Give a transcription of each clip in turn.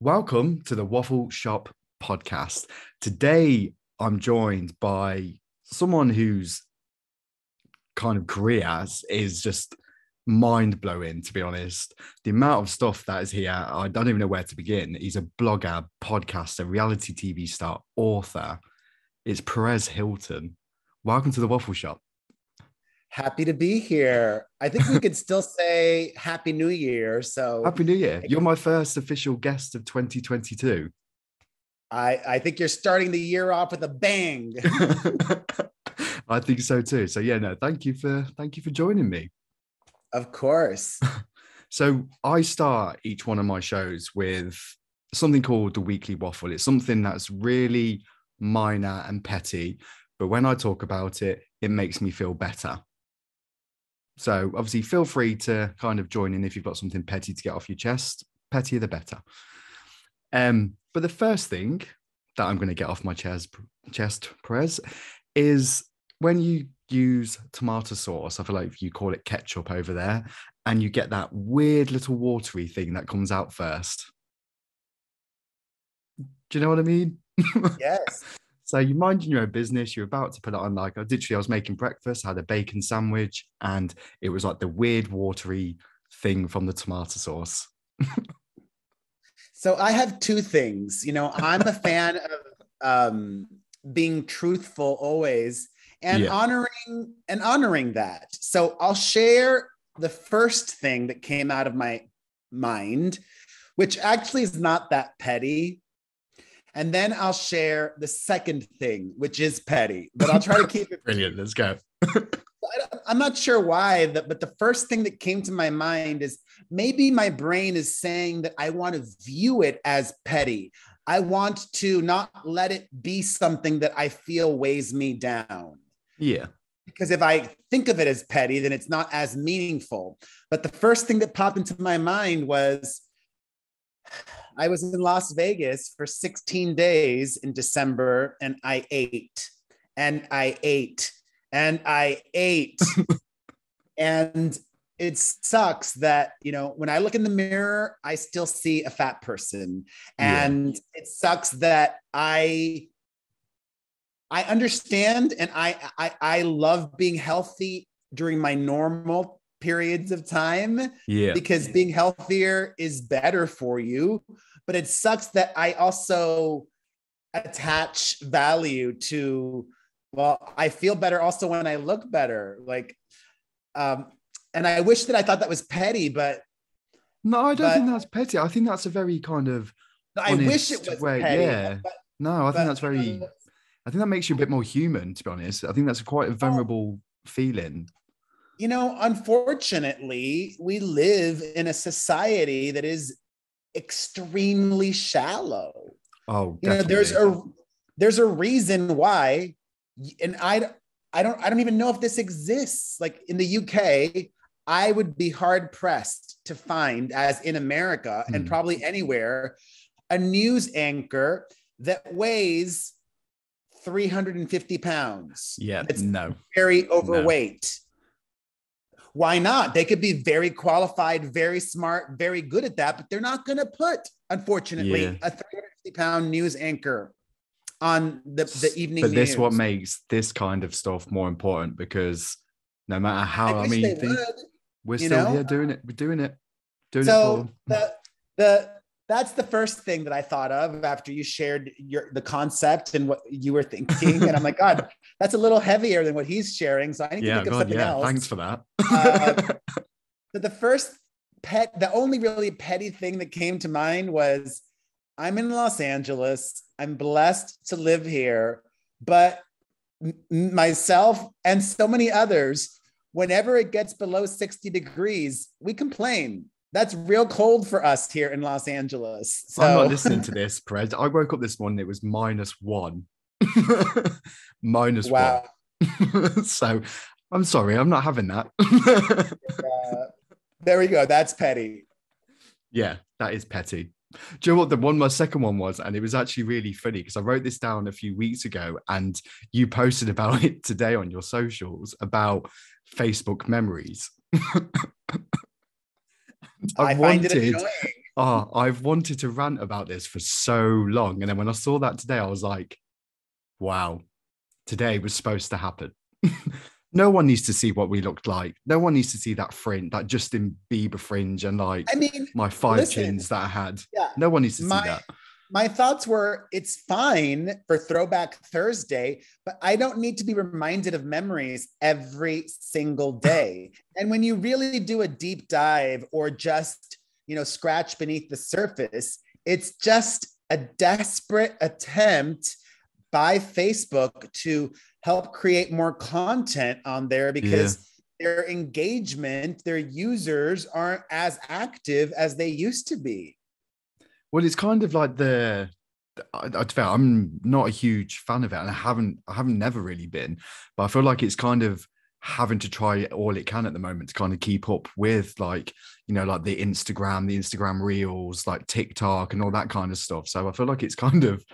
Welcome to the Waffle Shop podcast. Today, I'm joined by someone whose kind of career is just mind-blowing, to be honest. The amount of stuff that is here, I don't even know where to begin. He's a blogger, podcaster, reality TV star, author. It's Perez Hilton. Welcome to the Waffle Shop. Happy to be here. I think we could still say Happy New Year. So Happy New Year. You're my first official guest of 2022. I think you're starting the year off with a bang. I think so too. So yeah, no, thank you for joining me. Of course. So I start each one of my shows with something called the Weekly Waffle. It's something that's really minor and petty, but when I talk about it, it makes me feel better. So obviously feel free to kind of join in if you've got something petty to get off your chest. Pettier the better. But the first thing that I'm going to get off my chest, Perez, is when you use tomato sauce, I feel like you call it ketchup over there, and you get that weird little watery thing that comes out first. Do you know what I mean? Yes. So you're minding your own business. You're about to put it on, like, I was making breakfast, had a bacon sandwich, and it was like the weird watery thing from the tomato sauce. So I have two things. I'm a fan of being truthful always and honoring that. So I'll share the first thing that came out of my mind, which actually is not that petty. And then I'll share the second thing, which is petty, but I'll try to keep it brilliant. Let's go. I'm not sure why, but the first thing that came to my mind is maybe my brain is saying that I want to view it as petty. I want to not let it be something that I feel weighs me down. Yeah. Because if I think of it as petty, then it's not as meaningful. But the first thing that popped into my mind was, I was in Las Vegas for 16 days in December, and I ate, and I ate, and I ate. And it sucks that, when I look in the mirror, I still see a fat person. And It sucks that I understand, and I love being healthy during my normal periods of time, because being healthier is better for you. But it sucks that I also attach value to, well, I feel better also when I look better. And I wish that I thought that was petty, but no, I don't think that's petty. I think that's a very kind of I wish it was petty. Yeah. No, I think that's very, I think that makes you a bit more human, to be honest. I think that's quite a vulnerable feeling. Unfortunately, we live in a society that is extremely shallow. Oh, definitely. There's a reason why, and I don't even know if this exists. Like in the UK, I would be hard pressed to find, as in America and probably anywhere, a news anchor that weighs 350 pounds. Yeah, it's no, very overweight. No. Why not? They could be very qualified, very smart, very good at that, but they're not going to put, unfortunately, a 350-pound news anchor on the evening news. But this what makes this kind of stuff more important, because no matter how, we're still here doing it. We're doing it. So that's the first thing that I thought of after you shared the concept and what you were thinking. And I'm like, God, that's a little heavier than what he's sharing. So I need to think of something else. Thanks for that. So the only really petty thing that came to mind was, I'm in Los Angeles. I'm blessed to live here, but myself and so many others, whenever it gets below 60 degrees, we complain. That's real cold for us here in Los Angeles. So. I'm not listening to this, Perez. I woke up this morning, it was -1. Wow. -1. So I'm sorry, I'm not having that. There we go. That's petty. Yeah, that is petty. Do you know what my second one was? And it was actually really funny because I wrote this down a few weeks ago and you posted about it today on your socials about Facebook memories. I find it annoying. Oh, I've wanted to rant about this for so long. And then when I saw that today, I was like, wow, today was supposed to happen. No one needs to see what we looked like. No one needs to see that fringe, that Justin Bieber fringe, and like I mean, my five listen, chins that I had. yeah, No one needs to see my that. my thoughts were it's fine for Throwback Thursday, but I don't need to be reminded of memories every single day. And when you really do a deep dive or just, scratch beneath the surface, it's just a desperate attempt by Facebook to help create more content on there Yeah. because their engagement, their users aren't as active as they used to be. Well, it's kind of like I'm not a huge fan of it, and I haven't never really been, but I feel like it's kind of having to try all it can at the moment to kind of keep up with like, like the Instagram reels, like TikTok and all that kind of stuff. So I feel like it's kind of,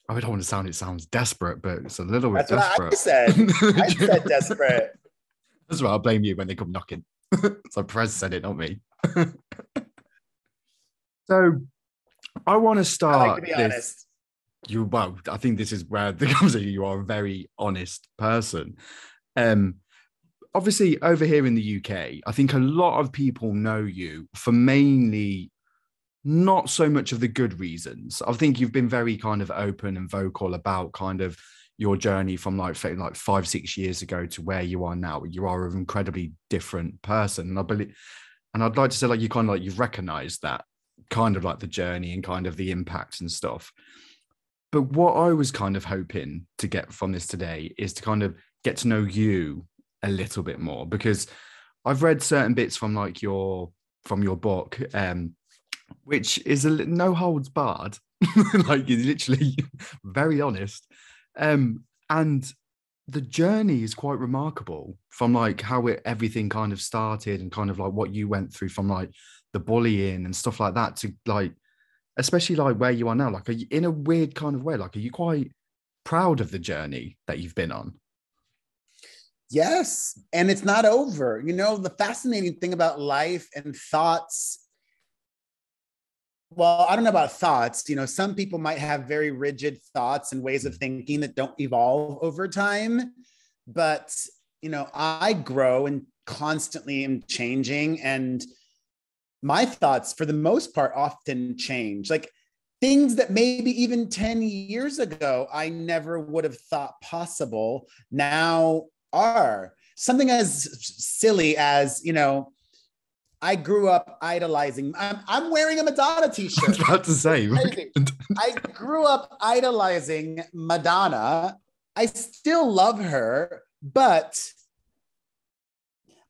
I don't want to sound, it sounds desperate, but it's a little bit That's what I desperate. said. I said desperate. That's right. I'll blame you when they come knocking. So Perez said it, not me. So I want to I like to start be this. honest. Well, I think this is where the conversation, you are a very honest person. Um, Obviously over here in the UK, I think a lot of people know you for mainly not so much of the good reasons. I think you've been very kind of open and vocal about kind of your journey from like 5-6 years ago to where you are now. You are an incredibly different person. And I believe, and I'd like to say like you kind of like you've recognized that kind of like the journey and kind of the impact and stuff. But what I was kind of hoping to get from this today is to kind of get to know you a little bit more, because I've read certain bits from like your book, which is no holds barred, like it's literally very honest, and the journey is quite remarkable from like how everything kind of started and kind of like what you went through from like the bullying and stuff like that to like, especially like where you are now. Like, are you, in a weird kind of way, like, are you quite proud of the journey that you've been on? Yes. And it's not over. The fascinating thing about life and thoughts, well, I don't know about thoughts. Some people might have very rigid thoughts and ways of thinking that don't evolve over time. But, I grow and constantly am changing. And my thoughts, for the most part, often change. Like things that maybe even 10 years ago, I never would have thought possible now are. Something as silly as, I grew up idolizing. I'm wearing a Madonna I was t-shirt. about to say, Crazy. I grew up idolizing Madonna. I still love her, but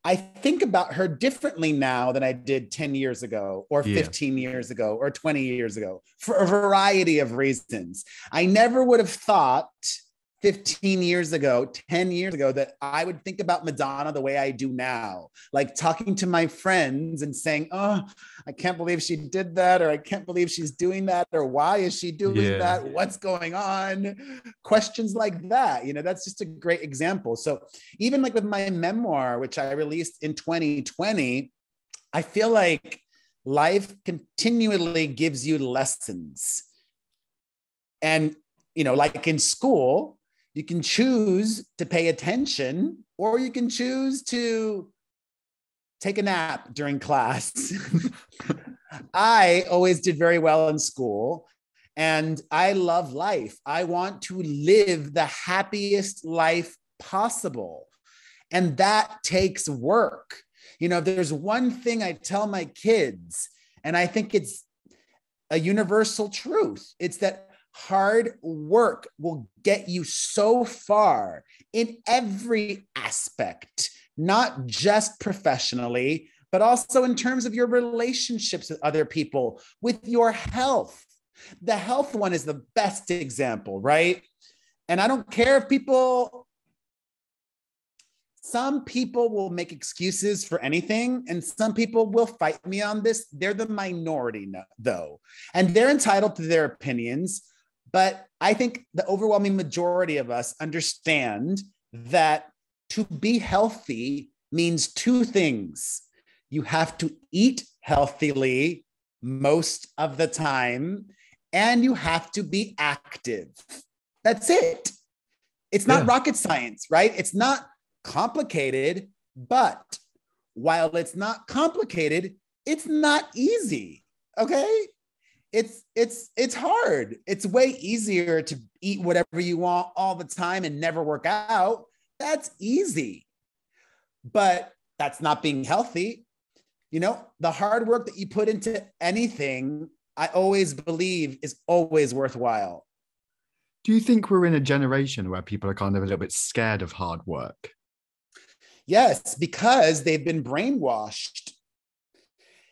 I think about her differently now than I did 10 years ago, or yeah, 15 years ago, or 20 years ago, for a variety of reasons. I never would have thought 15 years ago, 10 years ago, that I would think about Madonna the way I do now, like talking to my friends and saying, oh, I can't believe she did that, or I can't believe she's doing that, or why is she doing yeah, that? What's going on? Questions like that. That's just a great example. So even like with my memoir, which I released in 2020, I feel like life continually gives you lessons. And, like in school, you can choose to pay attention, or you can choose to take a nap during class. I always did very well in school, and I love life. I want to live the happiest life possible. And that takes work. There's one thing I tell my kids, and I think it's a universal truth. It's that hard work will get you so far in every aspect, not just professionally, but also in terms of your relationships with other people, with your health. The health one is the best example, right? And I don't care if some people will make excuses for anything, and some people will fight me on this. They're the minority, though, and they're entitled to their opinions. But I think the overwhelming majority of us understand that to be healthy means two things. You have to eat healthily, most of the time, and you have to be active. That's it. It's not rocket science, right? It's not complicated, but while it's not complicated, it's not easy. Okay? It's hard. It's way easier to eat whatever you want all the time and never work out. That's easy. But that's not being healthy. You know, the hard work that you put into anything, I always believe is always worthwhile. Do you think we're in a generation where people are kind of a little bit scared of hard work? Yes, because they've been brainwashed.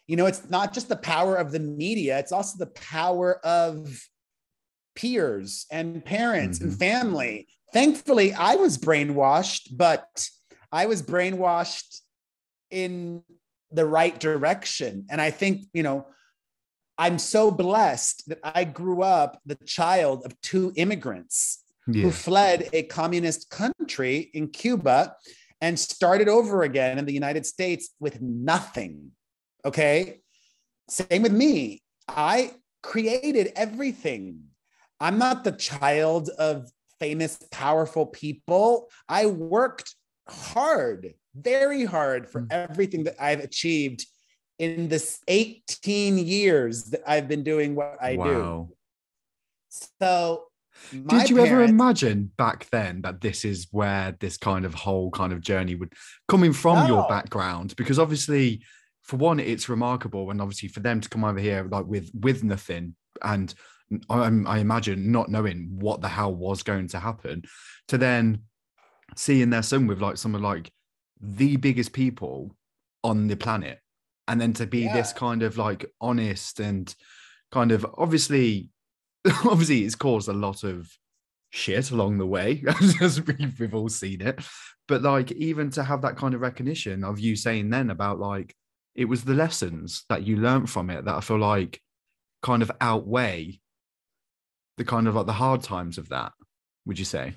You know, it's not just the power of the media, it's also the power of peers and parents and family. Thankfully, I was brainwashed, but I was brainwashed in the right direction. And I think, you know, I'm so blessed that I grew up the child of two immigrants who fled a communist country in Cuba and started over again in the United States with nothing. Okay. Same with me. I created everything. I'm not the child of famous, powerful people. I worked hard, very hard for everything that I've achieved in this 18 years that I've been doing what I do. So did you ever imagine back then that this is where this kind of whole kind of journey would coming from your background? Because obviously, for one, it's remarkable, and obviously for them to come over here like with nothing, and I imagine not knowing what the hell was going to happen, to then seeing their son with like some of like the biggest people on the planet, and then to be this kind of like honest and kind of obviously it's caused a lot of shit along the way, as we've all seen it, but like even to have that kind of recognition of you saying then about like it was the lessons that you learned from it that I feel like kind of outweigh the kind of like the hard times of that, would you say?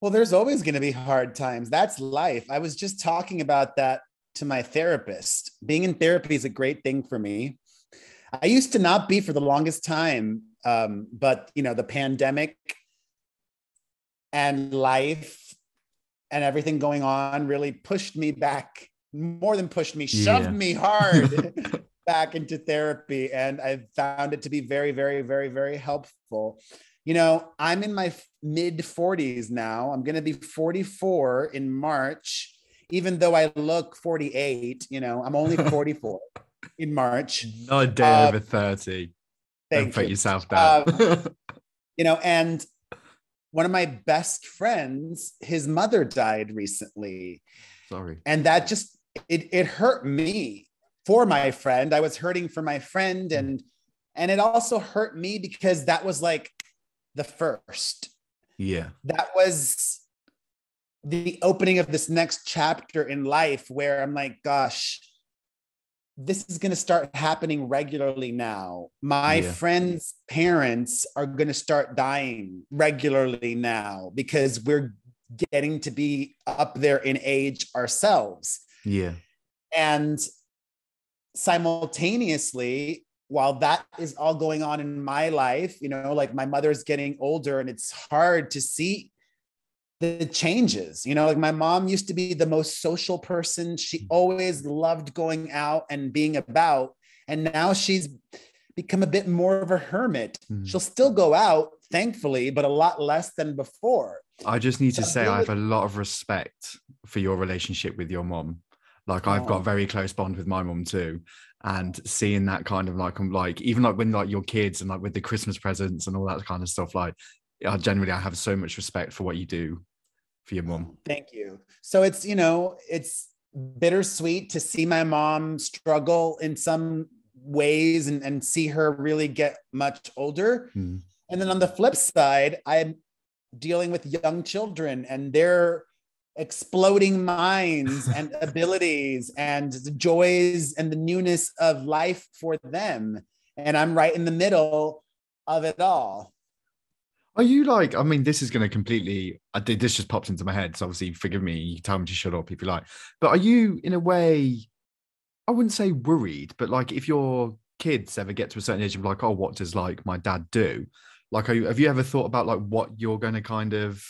Well, there's always going to be hard times. That's life. I was just talking about that to my therapist. Being in therapy is a great thing for me. I used to not be for the longest time, but you know, the pandemic and life and everything going on really pushed me back, more than pushed me, shoved me hard back into therapy. And I found it to be very, very, very, very helpful. You know, I'm in my mid 40s now. I'm going to be 44 in March, even though I look 48. You know, I'm only 44 in March. Not a day over 30. Don't put yourself down. You know, and one of my best friends, his mother died recently. Sorry. And that just, it hurt me for my friend. I was hurting for my friend. And it also hurt me because that was like the first. Yeah. That was the opening of this next chapter in life where I'm like, gosh, this is going to start happening regularly now. My friends' parents are going to start dying regularly now because we're getting to be up there in age ourselves. Yeah. And simultaneously, while that is all going on in my life, you know, like my mother's getting older and it's hard to see the changes. You know, like my mom used to be the most social person. She always loved going out and being about. And now she's become a bit more of a hermit. She'll still go out, thankfully, but a lot less than before. I just need to say I have a lot of respect for your relationship with your mom. Like I've got a very close bond with my mom too. And seeing that kind of like, I'm like, even like when like your kids and like with the Christmas presents and all that kind of stuff, like I have so much respect for what you do for your mom. Thank you. So it's, you know, it's bittersweet to see my mom struggle in some ways and see her really get much older. And then on the flip side, I'm dealing with young children and their exploding minds and abilities and the joys and the newness of life for them. And I'm right in the middle of it all. Are you like, I mean, this is going to completely, this just popped into my head. So obviously, forgive me, you can tell me to shut up if you like. But are you, in a way, I wouldn't say worried, but like if your kids ever get to a certain age of like, oh, what does like my dad do? Like, have you ever thought about like what you're going to kind of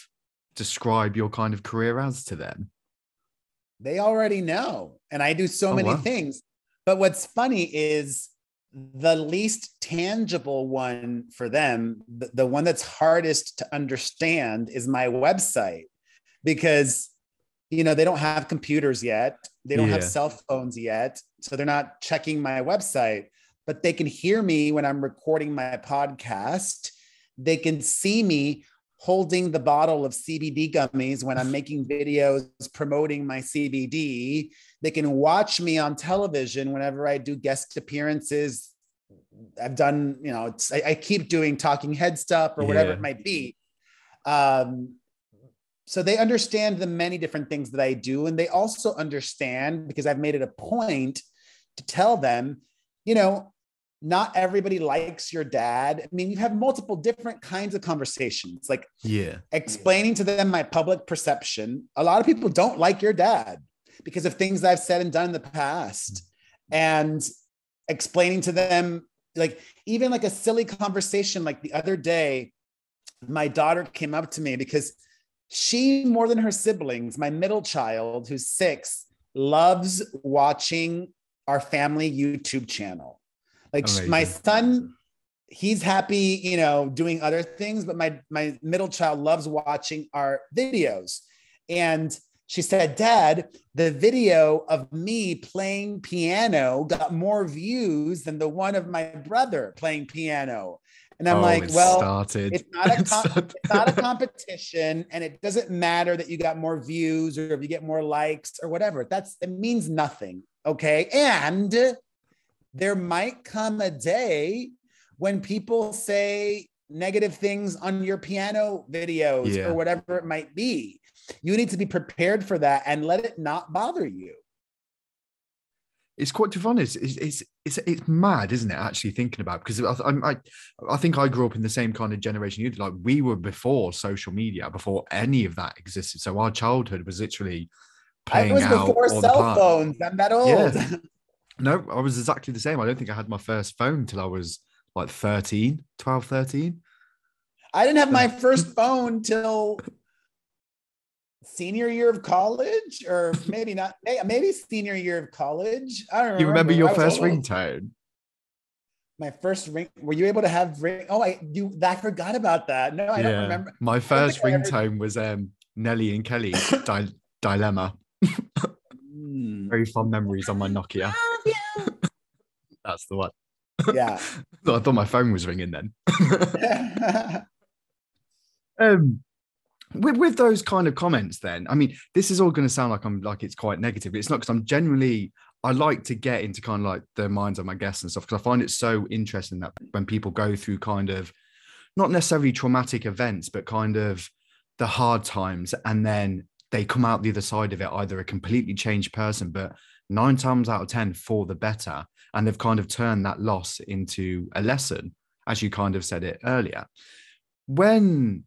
describe your kind of career as to them? They already know. And I do so Oh, many wow. things. But what's funny is the least tangible one for them, the one that's hardest to understand is my website, because they don't have computers yet. They don't have Yeah. cell phones yet. So they're not checking my website, but they can hear me when I'm recording my podcast. They can see me holding the bottle of CBD gummies when I'm making videos promoting my CBD. They can watch me on television whenever I do guest appearances. I've done, I keep doing talking head stuff or whatever Yeah. it might be. So they understand the many different things that I do. And they also understand, because I've made it a point to tell them, not everybody likes your dad. I mean, you have multiple different kinds of conversations, like Yeah. explaining to them my public perception. A lot of people don't like your dad because of things I've said and done in the past. And explaining to them, like, even like a silly conversation, like the other day, my daughter came up to me because she, more than her siblings, my middle child, who's 6, loves watching our family YouTube channel. Like my Amazing. son, he's happy, doing other things, but my middle child loves watching our videos. And she said, Dad, the video of me playing piano got more views than the one of my brother playing piano. And I'm Oh, like, it well, started. it's not a competition, and it doesn't matter that you got more views or if you get more likes or whatever. It means nothing. Okay. And there might come a day when people say negative things on your piano videos or Yeah. whatever it might be. You need to be prepared for that and let it not bother you. It's quite funny. It's mad, isn't it? Actually thinking about, because I think I grew up in the same kind of generation you did. Like, we were before social media, before any of that existed. So our childhood was literally I playing was out before all the cell part. phones. I'm that old. Yeah. No, I was exactly the same. I don't think I had my first phone till I was like 13, 12, 13. I didn't have my first phone till senior year of college, or maybe not, maybe senior year of college. I don't You remember remember. your I was first old. ringtone? My first ring. Were you able to have ring? Oh, I forgot about that. No, I don't Yeah. remember. My I don't think first I ever. ringtone was Nelly and Kelly's Dilemma. Hmm. Very fond memories on my Nokia. Love you. That's the one. Yeah. I thought my phone was ringing then. um, with those kind of comments, then, I mean, this is all going to sound like it's quite negative, but it's not, because I'm genuinely, I like to get into kind of like the minds of my guests and stuff, because I find it so interesting that when people go through kind of not necessarily traumatic events, but kind of the hard times, and then they come out the other side of it either a completely changed person, but 9 times out of 10 for the better, and they've kind of turned that loss into a lesson, as you kind of said it earlier. When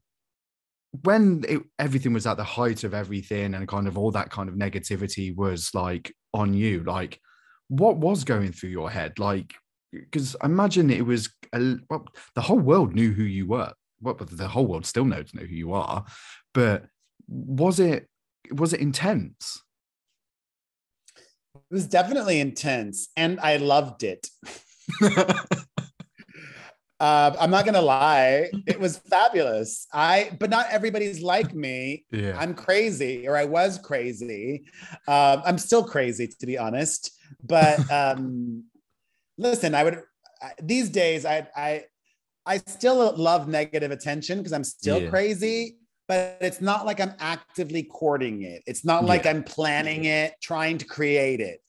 everything was at the height of everything, and kind of all that kind of negativity was like on you, like, what was going through your head? Like, because I imagine it was well, the whole world knew who you were. Well, the whole world still knows who you are, but was it intense? It was definitely intense, and I loved it. I'm not gonna lie, it was fabulous. But not everybody's like me. Yeah. I'm crazy, or I was crazy. I'm still crazy, to be honest. But listen, these days I still love negative attention because I'm still Yeah. crazy. But it's not like I'm actively courting it. It's not like Yeah. I'm planning it, trying to create it.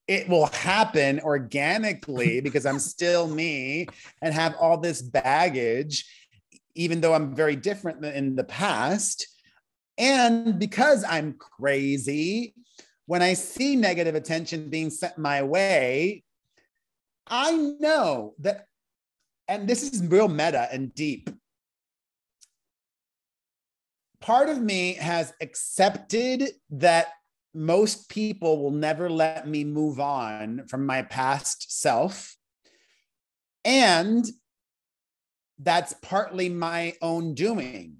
It will happen organically because I'm still me and have all this baggage, even though I'm very different than in the past. And because I'm crazy, when I see negative attention being sent my way, I know that, and this is real meta and deep, part of me has accepted that most people will never let me move on from my past self. And that's partly my own doing.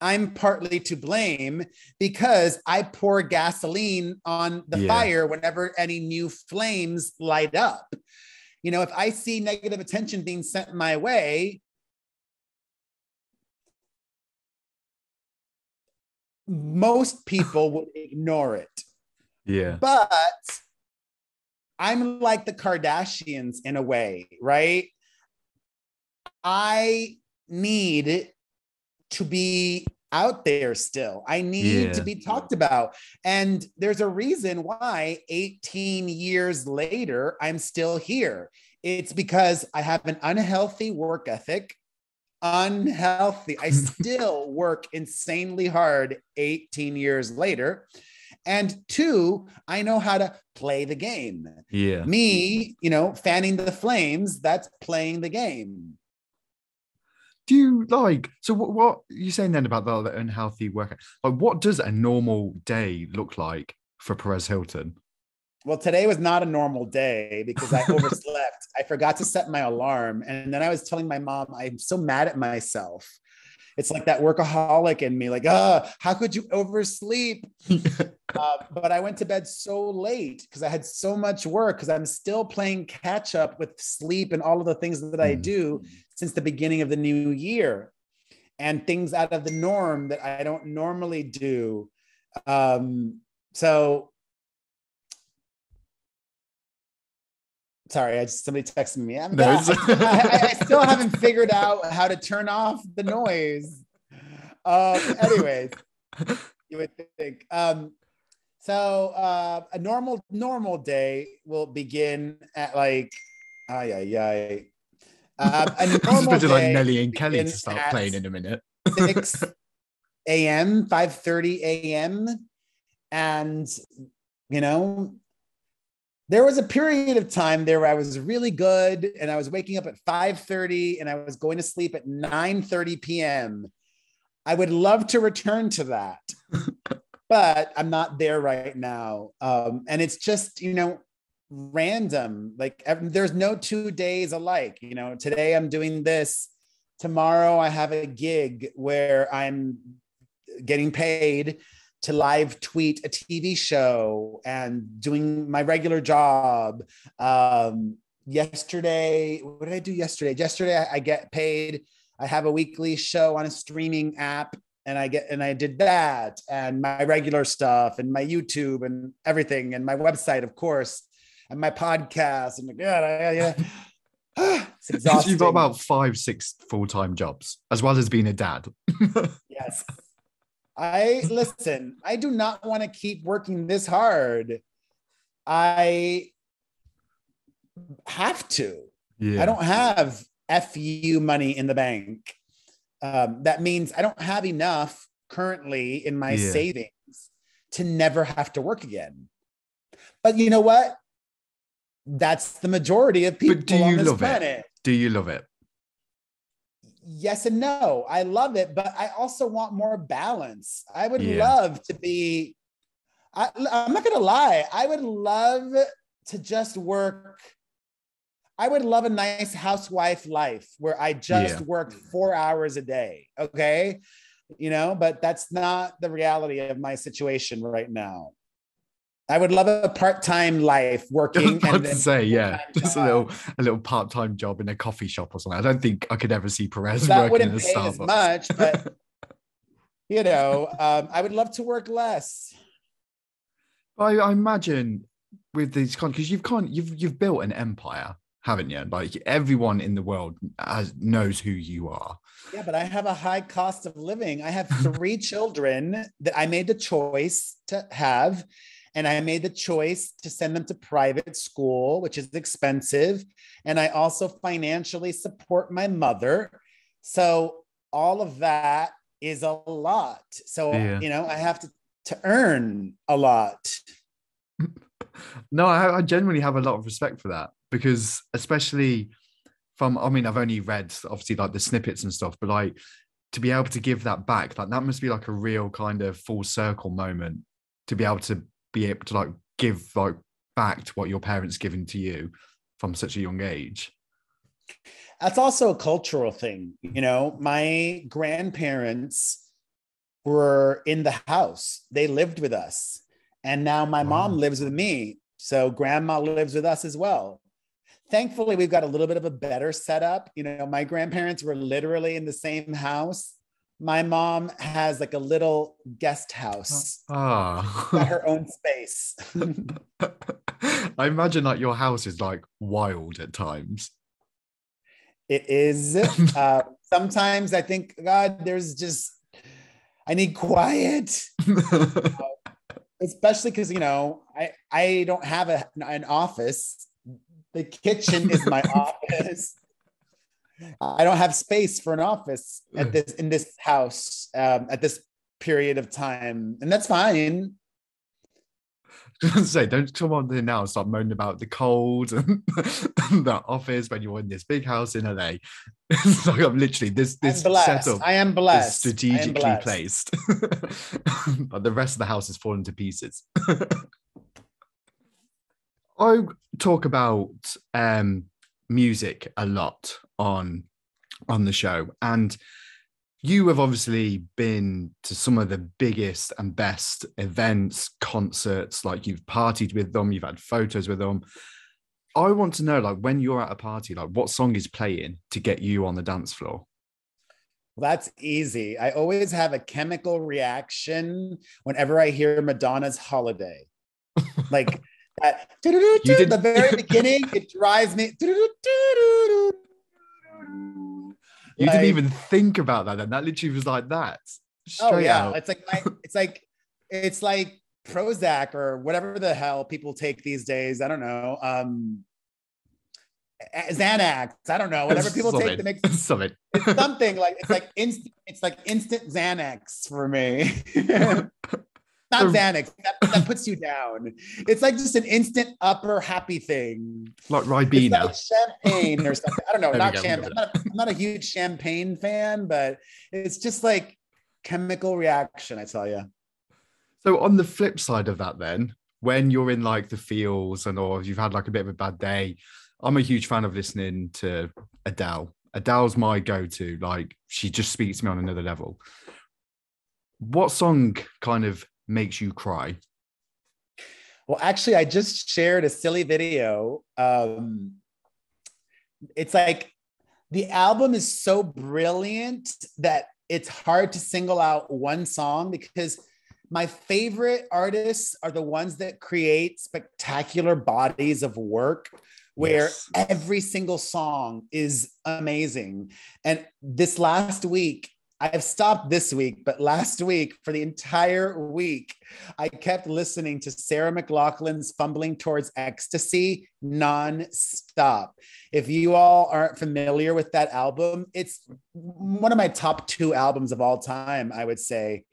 I'm partly to blame because I pour gasoline on the fire whenever any new flames light up. You know, if I see negative attention being sent my way, most people would ignore it. Yeah. But I'm like the Kardashians in a way, right? I need to be out there still. I need to be talked about. And there's a reason why 18 years later, I'm still here. It's because I have an unhealthy work ethic. Unhealthy. I still work insanely hard 18 years later. And two, I know how to play the game. Yeah. Me, you know, fanning the flames, that's playing the game. Do you like, so what are you saying then about the unhealthy work? Like, what does a normal day look like for Perez Hilton? Well, today was not a normal day because I overslept. I forgot to set my alarm. And then I was telling my mom, I'm so mad at myself. It's like that workaholic in me, like, how could you oversleep? But I went to bed so late because I had so much work because I'm still playing catch up with sleep and all of the things that I do since the beginning of the new year, and things out of the norm that I don't normally do. So sorry, somebody texted me. I still haven't figured out how to turn off the noise. Anyways, you would think. So a normal day will begin at like, a normal day like Nelly and Kelly to start playing in a minute. 6 a.m., 5:30 a.m. And, you know, there was a period of time there where I was really good and I was waking up at 5:30 and I was going to sleep at 9:30 p.m. I would love to return to that, but I'm not there right now. And it's just, you know, random. Like there's no 2 days alike. You know, today I'm doing this. Tomorrow I have a gig where I'm getting paid to live tweet a TV show and doing my regular job. Yesterday, what did I do yesterday? Yesterday, I get paid. I have a weekly show on a streaming app and I did that and my regular stuff and my YouTube and everything and my website, of course, and my podcast. And it's exhausting. You've got about 5-6 full-time jobs as well as being a dad. Yes. Listen, I do not want to keep working this hard. I have to. I don't have FU money in the bank. That means I don't have enough currently in my savings to never have to work again. But you know what? That's the majority of people on this planet. Do you love it? Yes and no. I love it, but I also want more balance. I would love to be, I'm not going to lie. I would love to just work. I would love a nice housewife life where I just worked 4 hours a day. Okay. You know, but that's not the reality of my situation right now. I would love a part-time life working. And then say, just a little part-time job in a coffee shop or something. I don't think I could ever see Perez working in a Starbucks. That wouldn't pay as much, but you know, I would love to work less. I imagine with these because you've built an empire, haven't you? Like everyone in the world knows who you are. Yeah, but I have a high cost of living. I have 3 children that I made the choice to have. And I made the choice to send them to private school, which is expensive. And I also financially support my mother. So all of that is a lot. So, you know, I have to earn a lot. No, I genuinely have a lot of respect for that because especially I've only read obviously like the snippets and stuff, but like to be able to give that back, like that must be like a real kind of full circle moment to be able to like give like back to what your parents given to you from such a young age. That's also a cultural thing. You know, my grandparents were in the house. They lived with us. And now my mom Wow. lives with me. So grandma lives with us as well. Thankfully, we've got a little bit of a better setup. You know, my grandparents were literally in the same house. My mom has like a little guest house. She's got Ah. her own space. I imagine like your house is like wild at times. It is. Sometimes I think, God, I need quiet, especially because, you know, I don't have an office. The kitchen is my office. I don't have space for an office in this house at this period of time, and that's fine. Say, don't come on there now and start moaning about the cold and the office when you're in this big house in LA. It's like I'm literally I'm this blessed. setup I am is blessed. I am strategically blessed. placed, but the rest of the house is falling to pieces. I talk about music a lot on the show, and you have obviously been to some of the biggest and best events, concerts, like you've partied with them, you've had photos with them. I want to know, like, when you're at a party, like, what song is playing to get you on the dance floor? Well, that's easy. I always have a chemical reaction whenever I hear Madonna's Holiday. Like that, You the did. very beginning, it drives me. You didn't Like, even think about that. Then that literally was like that, oh straight yeah, out. it's like Prozac or whatever the hell people take these days. I don't know. Xanax. I don't know. Whatever people take to Something, make something. it's something like it's like instant Xanax for me. Not So, Xanax. That puts you down. It's like just an instant upper happy thing. like It's like Ribena. champagne or something. I don't know. There we Not go. We'll go champagne. with that. I'm not a huge champagne fan, but it's just like chemical reaction. I tell you. So on the flip side of that, then, when you're in like the feels and or you've had like a bit of a bad day, I'm a huge fan of listening to Adele. Adele's my go-to. Like she just speaks to me on another level. What song kind of makes you cry? Well, actually, I just shared a silly video. It's like the album is so brilliant that it's hard to single out one song because my favorite artists are the ones that create spectacular bodies of work where Yes. every single song is amazing. And this last week, I've stopped this week, but last week, for the entire week, I kept listening to Sarah McLachlan's Fumbling Towards Ecstasy nonstop. If you all aren't familiar with that album, it's one of my top two albums of all time, I would say.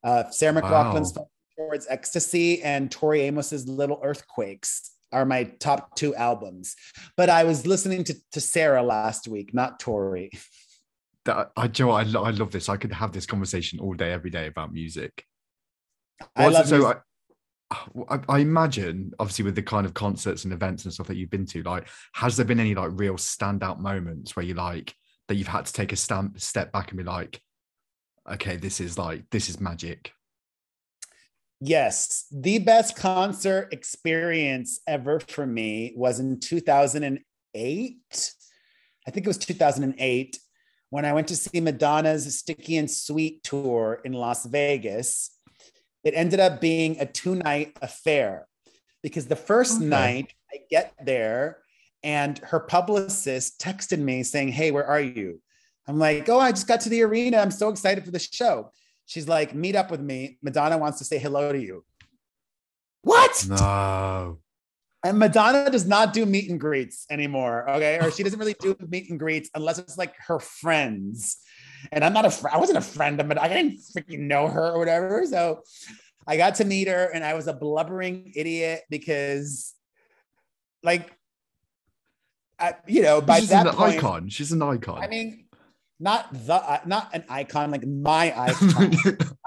Sarah McLachlan's Wow. Fumbling Towards Ecstasy and Tori Amos's Little Earthquakes are my top two albums. But I was listening to Sarah last week, not Tori. Joe, I love this. I could have this conversation all day, every day about music. I What's it? love So music. I imagine, obviously, with the kind of concerts and events and stuff that you've been to, like, has there been any like real standout moments where you like that you've had to take a step back and be like, okay, this is magic. Yes, the best concert experience ever for me was in 2008. I think it was 2008 when I went to see Madonna's Sticky and Sweet tour in Las Vegas. It ended up being a 2-night affair because the first Okay. night I get there and her publicist texted me saying, "Hey, where are you?" I'm like, "Oh, I just got to the arena. I'm so excited for the show." She's like, "Meet up with me. Madonna wants to say hello to you." What? No. And Madonna does not do meet and greets anymore. Okay. Or she doesn't really do meet and greets unless it's like her friends. And I wasn't a friend of Madonna. I didn't freaking know her or whatever. So I got to meet her and I was a blubbering idiot because, like, by She's an that point, icon. She's an I icon. mean, not an icon, like my icon.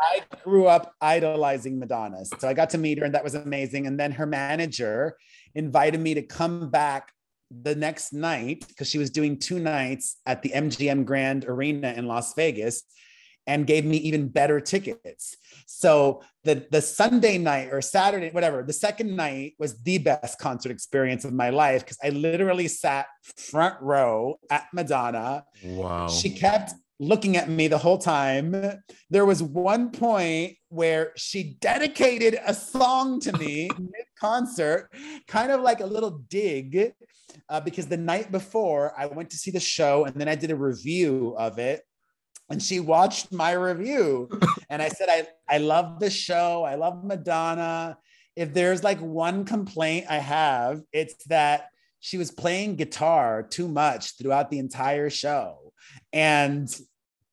I grew up idolizing Madonna. So I got to meet her and that was amazing. And then her manager invited me to come back the next night, because she was doing 2 nights at the MGM Grand Arena in Las Vegas, and gave me even better tickets. So the Sunday night or Saturday, whatever, the second night was the best concert experience of my life, because I literally sat front row at Madonna. Wow. She kept looking at me the whole time. There was one point where she dedicated a song to me mid-concert, kind of like a little dig, because the night before I went to see the show and then I did a review of it. And she watched my review. And I said, I love the show. I love Madonna. If there's like one complaint I have, it's that she was playing guitar too much throughout the entire show. And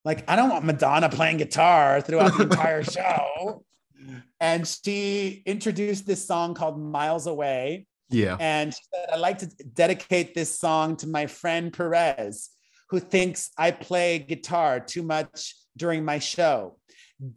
like, I don't want Madonna playing guitar throughout the entire show. And she introduced this song called Miles Away. Yeah. And she said, I'd like to dedicate this song to my friend Perez, who thinks I play guitar too much during my show.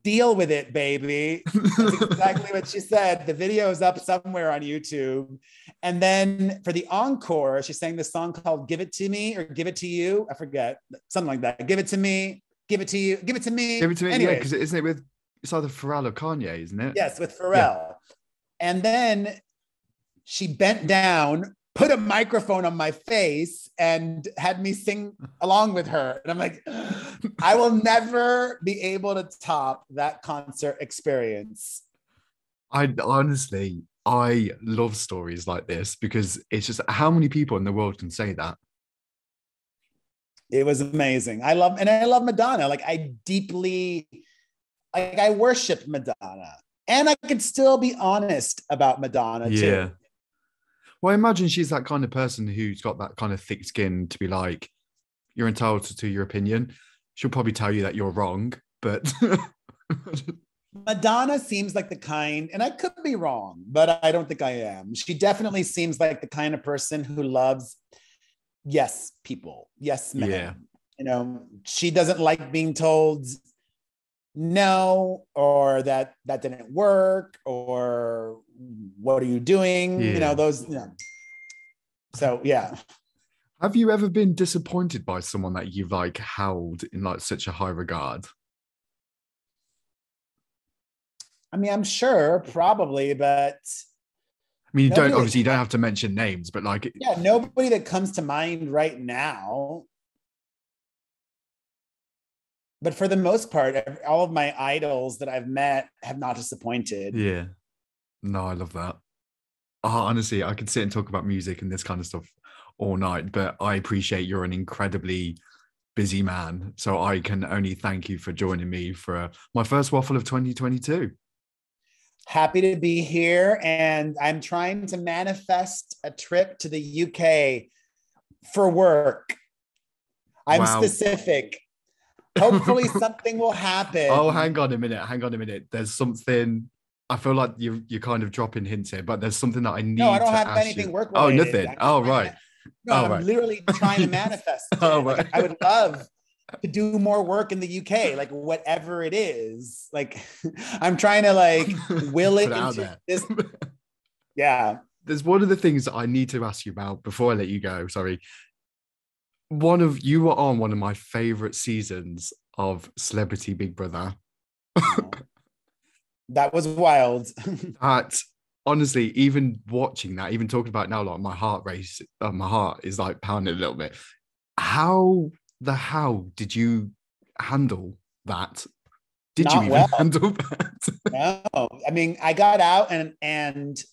Deal with it, baby. That's exactly what she said. The video is up somewhere on YouTube. And then for the encore, she sang this song called Give It To Me or Give It To You. I forget, something like that. Give it to me, give it to you, give it to me. Give it to me, Anyways, yeah, because isn't it with, it's either Pharrell or Kanye, isn't it? Yes, with Pharrell. Yeah. And then she bent down, put a microphone on my face, and had me sing along with her. And I'm like, I will never be able to top that concert experience. I love stories like this, because it's just, how many people in the world can say that? It was amazing. I love Madonna. Like, I worship Madonna. And I could still be honest about Madonna too. Well, I imagine she's that kind of person who's got that kind of thick skin to be like, you're entitled to your opinion. She'll probably tell you that you're wrong, but Madonna seems like the kind, and I could be wrong, but I don't think I am. She definitely seems like the kind of person who loves yes people, yes men. Yeah. You know, she doesn't like being told no, or that didn't work, or what are you doing? Yeah. You know, those, So yeah. Have you ever been disappointed by someone that you've like held in like such a high regard? I mean, I'm sure, probably, but I mean, you don't have to mention names, but like, yeah, nobody that comes to mind right now. But for the most part, all of my idols that I've met have not disappointed. Yeah. No, I love that. Oh, honestly, I could sit and talk about music and this kind of stuff all night, but I appreciate you're an incredibly busy man. So I can only thank you for joining me for my first waffle of 2022. Happy to be here. And I'm trying to manifest a trip to the UK for work. I'm specific. Hopefully something will happen. Oh, hang on a minute. There's something, I feel like you're kind of dropping hints here, but there's something that I need to ask you. No, I don't have anything work related. Oh, nothing. Oh, right. I'm literally trying to manifest it. Right. I would love to do more work in the UK, like whatever it is. Like, I'm trying to like will it into this. Yeah. There's one of the things that I need to ask you about before I let you go. Sorry. You were on one of my favorite seasons of Celebrity Big Brother. That was wild. Honestly, even watching that, even talking about it now, like my heart is like pounding a little bit. How did you handle that? Did you even handle that? No, I mean, I got out and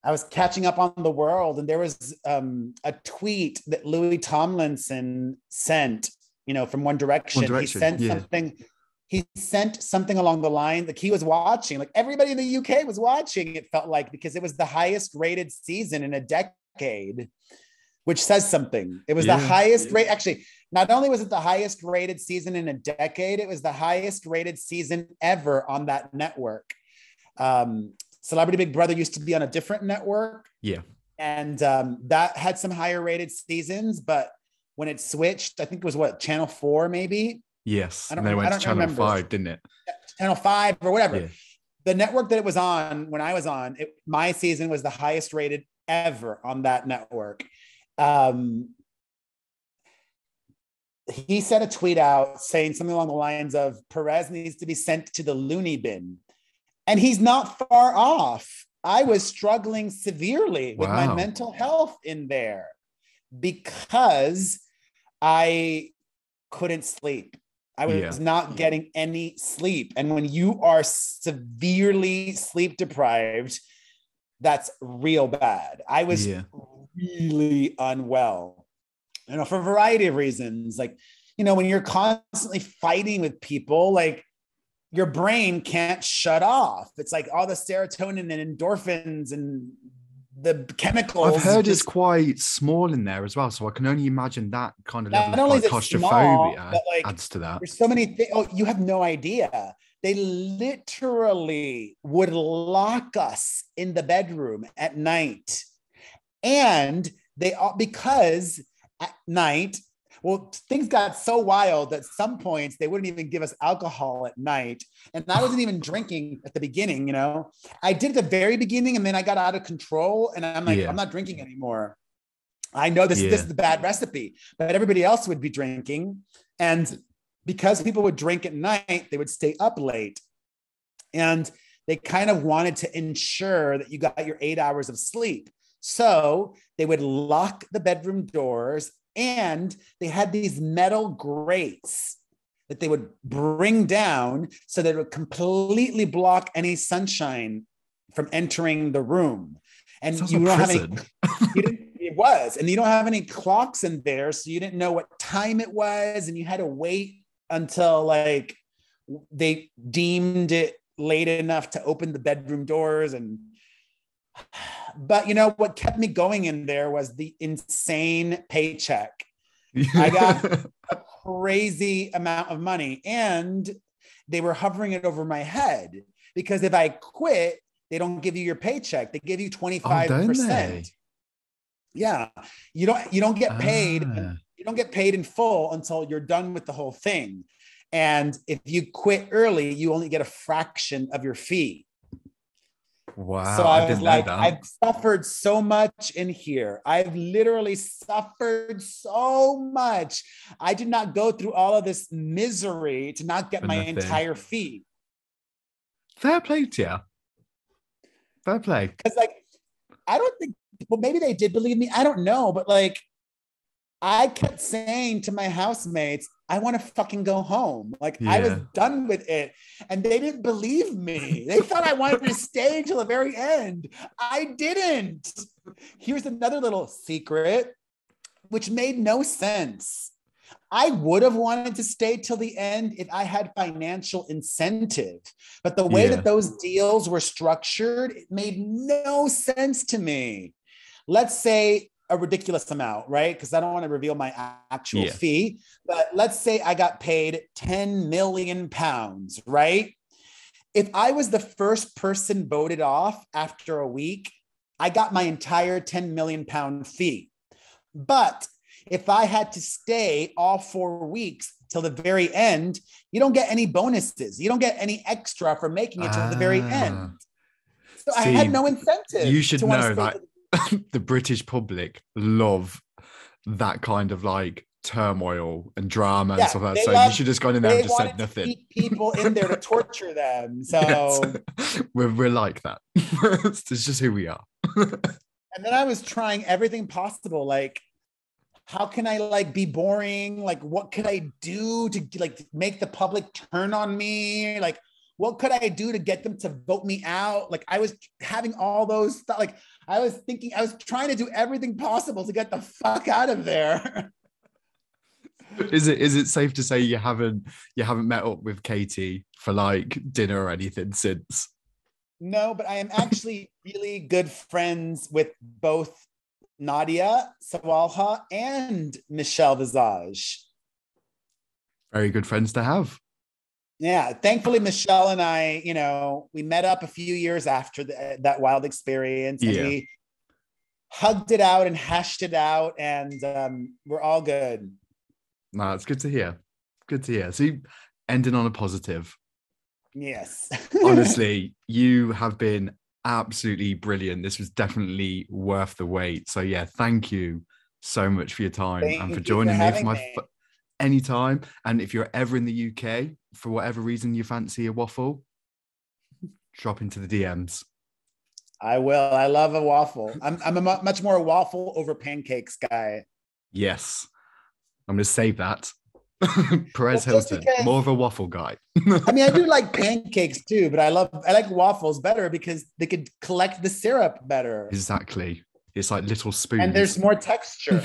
I was catching up on the world, and there was a tweet that Louis Tomlinson sent, from One Direction. He sent something. He sent something along the line, like he was watching, like everybody in the UK was watching, it felt like, because it was the highest rated season in a decade, which says something. It was the highest rate. Actually, not only was it the highest rated season in a decade, it was the highest rated season ever on that network. Celebrity Big Brother used to be on a different network. Yeah. And that had some higher rated seasons, but when it switched, I think it was Channel 4 maybe? Yes. And they went to Channel 5, didn't it? Channel 5 or whatever. Yeah. The network that it was on when I was on, my season was the highest rated ever on that network. Um, he sent a tweet out saying something along the lines of Perez needs to be sent to the loony bin. And he's not far off. I was struggling severely with my mental health in there because I couldn't sleep. I was not getting any sleep. And when you are severely sleep deprived, that's real bad. I was really unwell, for a variety of reasons. Like, when you're constantly fighting with people, like your brain can't shut off. It's like all the serotonin and endorphins and the chemicals. I've heard it's quite small in there as well. So I can only imagine that kind of level of claustrophobia adds to that. There's so many things. Oh, you have no idea. They literally would lock us in the bedroom at night. And because at night, things got so wild that at some points they wouldn't even give us alcohol at night. And I wasn't even drinking at the beginning, I did at the very beginning, and then I got out of control, and I'm like, I'm not drinking anymore. I know this is the bad recipe, but everybody else would be drinking. And because people would drink at night, they would stay up late. And they kind of wanted to ensure that you got your 8 hours of sleep. So they would lock the bedroom doors, and they had these metal grates that they would bring down so that it would completely block any sunshine from entering the room. And you don't have any, it was, and you don't have any clocks in there. So you didn't know what time it was. And you had to wait until like they deemed it late enough to open the bedroom doors. But what kept me going in there was the insane paycheck. I got a crazy amount of money, and they were hovering it over my head, because if I quit, they don't give you your paycheck. They give you 25%. Yeah. You don't get paid. You don't get paid in full until you're done with the whole thing. And if you quit early, you only get a fraction of your fee. Wow. So I was like, I've suffered so much in here. I've literally suffered so much. I did not go through all of this misery to not get my entire fee. Fair play to you. Fair play. Because I don't think, maybe they did believe me. I don't know. But I kept saying to my housemates, I want to fucking go home. I was done with it. And they didn't believe me. They thought I wanted to stay until the very end. I didn't. Here's another little secret, which made no sense. I would have wanted to stay till the end if I had financial incentive. But the way that those deals were structured, it made no sense to me. Let's say a ridiculous amount, right? Because I don't want to reveal my actual fee, but let's say I got paid 10 million pounds, right? If I was the first person voted off after a week, I got my entire 10 million pound fee. But if I had to stay all 4 weeks till the very end, you don't get any bonuses. You don't get any extra for making it to the very end. So I had no incentive. You should know that the British public love that kind of turmoil and drama and stuff like that. So you should just gone in there and just said nothing. Keep people in there to torture them. So we're like that. It's just who we are. And then I was trying everything possible. How can I be boring? What could I do to make the public turn on me? What could I do to get them to vote me out? I was having all those stuff. I was trying to do everything possible to get the fuck out of there. Is it safe to say you haven't met up with Katie for dinner or anything since? No, but I am actually really good friends with both Nadia Sawalha and Michelle Visage. Very good friends to have. Yeah, thankfully Michelle and I, we met up a few years after that wild experience, and we hugged it out and hashed it out, and we're all good. No, it's good to hear. Good to hear. So ending on a positive. Yes. Honestly, you have been absolutely brilliant. This was definitely worth the wait. So thank you so much for your time and for Thank you for joining me for having my me. anytime. And if you're ever in the UK, for whatever reason you fancy a waffle, drop into the DMs. I will. I love a waffle. I'm a much more waffle over pancakes guy. Yes, I'm going to save that. Perez Well, just Hilton, more because, of a waffle guy. I mean, I do like pancakes too, but I like waffles better because they could collect the syrup better. Exactly. It's like little And spoons. there's more texture.